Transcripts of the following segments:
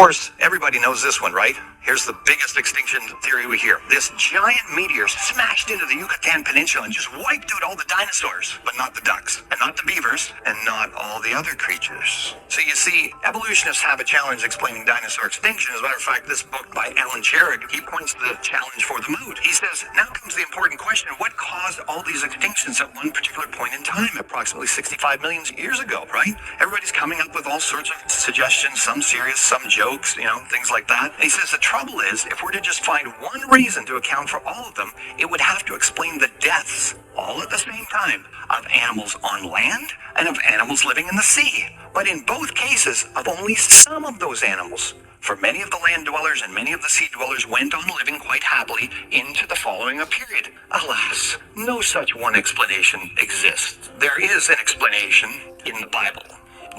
course, everybody knows this one, right? Here's the biggest extinction theory we hear. This giant meteor smashed into the Yucatan Peninsula and just wiped out all the dinosaurs, but not the ducks, and not the beavers, and not all the other creatures. So you see, evolutionists have a challenge explaining dinosaur extinction. As a matter of fact, this book by Alan Sherrick, he points the challenge for them out. He says, now comes the important question, what caused all these extinctions at one particular point in time, approximately 65 million years ago, right? Everybody's coming up with all sorts of suggestions, some serious, some jokes, things like that. And he says the trouble is, if we're to just find one reason to account for all of them, it would have to explain the deaths, all at the same time, of animals on land and of animals living in the sea. But in both cases, of only some of those animals. For many of the land dwellers and many of the sea dwellers went on living quite happily into the following period. Alas, no such one explanation exists. There is an explanation in the Bible.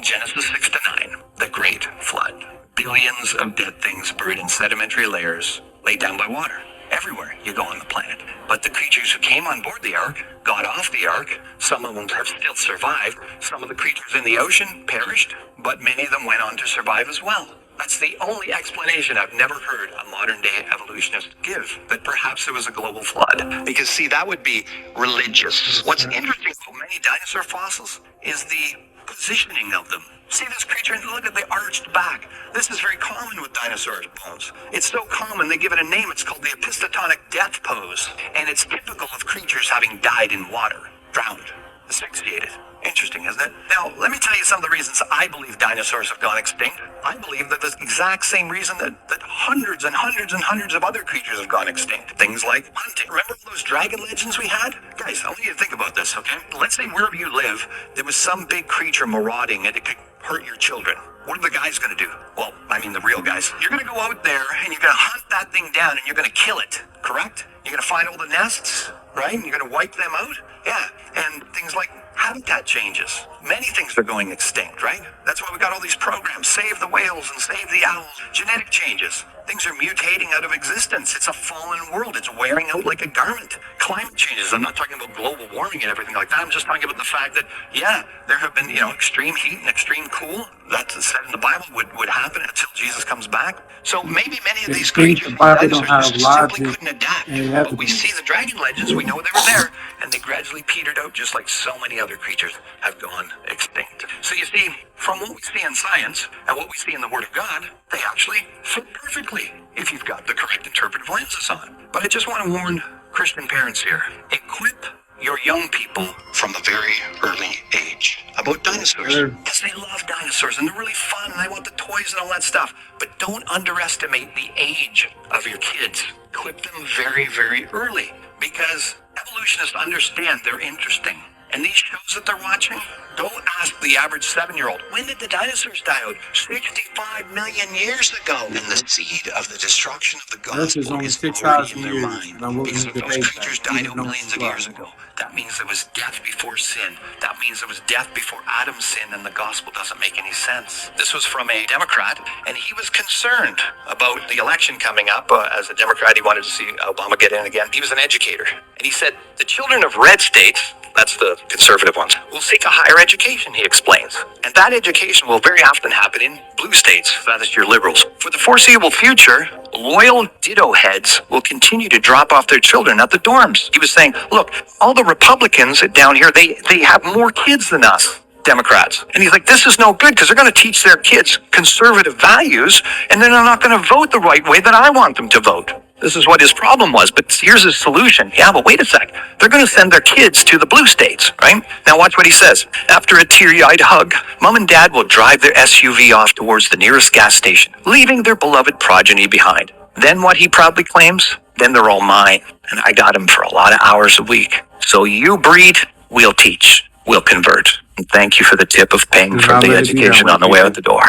Genesis 6-9, the Great Flood. Billions of dead things buried in sedimentary layers, laid down by water. Everywhere you go on the planet. But the creatures who came on board the ark got off the ark. Some of them have still survived. Some of the creatures in the ocean perished, but many of them went on to survive as well. That's the only explanation I've never heard a modern-day evolutionist give, that perhaps there was a global flood. Because, see, that would be religious. What's interesting about many dinosaur fossils is the positioning of them. See this creature, and look at the arched back. This is very common with dinosaur bones. It's so common, they give it a name. It's called the epistotonic death pose. And it's typical of creatures having died in water, drowned, asphyxiated. Interesting, isn't it? Now, let me tell you some of the reasons I believe dinosaurs have gone extinct. I believe that the exact same reason that hundreds and hundreds and hundreds of other creatures have gone extinct. Things like hunting. Remember those dragon legends we had? Guys, I want you to think about this, okay? Let's say wherever you live, there was some big creature marauding and it could hurt your children. What are the guys going to do? Well, I mean the real guys. You're going to go out there and you're going to hunt that thing down and you're going to kill it, correct? You're going to find all the nests, right? And you're going to wipe them out? Yeah, and things like habitat changes. Many things are going extinct, right? That's why we got all these programs. Save the whales and save the owls. Genetic changes. Things are mutating out of existence. It's a fallen world. It's wearing out like a garment. Climate changes. I'm not talking about global warming and everything like that. I'm just talking about the fact that, yeah, there have been, extreme heat and extreme cool. That's said in the Bible would happen until Jesus comes back. So maybe many of these creatures, dinosaurs, just simply couldn't adapt. But we see the dragon legends. We know they were there. And they gradually petered out just like so many other creatures have gone extinct. So you see, from what we see in science and what we see in the Word of God, they actually fit perfectly if you've got the correct interpretive lenses on. But I just want to warn Christian parents here. Equip your young people from a very early age about dinosaurs. Because they love dinosaurs and they're really fun and they want the toys and all that stuff. But don't underestimate the age of your kids. Equip them very, very early. Because evolutionists understand they're interesting. And these shows that they're watching, don't ask the average 7-year-old, when did the dinosaurs die out? 65 million years ago. And the seed of the destruction of the gospel is already in their mind. Because if those creatures died out millions of years ago, that means there was death before sin. That means there was death before Adam's sin, and the gospel doesn't make any sense. This was from a Democrat, and he was concerned about the election coming up. As a Democrat, he wanted to see Obama get in again. He was an educator. And he said, the children of red states, that's the conservative ones, will seek a higher education, he explains. And that education will very often happen in blue states, that is your liberals. For the foreseeable future, loyal ditto heads will continue to drop off their children at the dorms. He was saying, look, all the Republicans down here, they have more kids than us, Democrats. And he's like, this is no good because they're going to teach their kids conservative values and then they're not going to vote the right way that I want them to vote. This is what his problem was, but here's his solution. Yeah, but wait a sec. They're going to send their kids to the blue states, right? Now watch what he says. After a teary-eyed hug, Mom and Dad will drive their SUV off towards the nearest gas station, leaving their beloved progeny behind. Then what he proudly claims? Then they're all mine, and I got them for a lot of hours a week. So you breed, we'll teach, we'll convert. And thank you for the tip of paying for the education on the way out the door.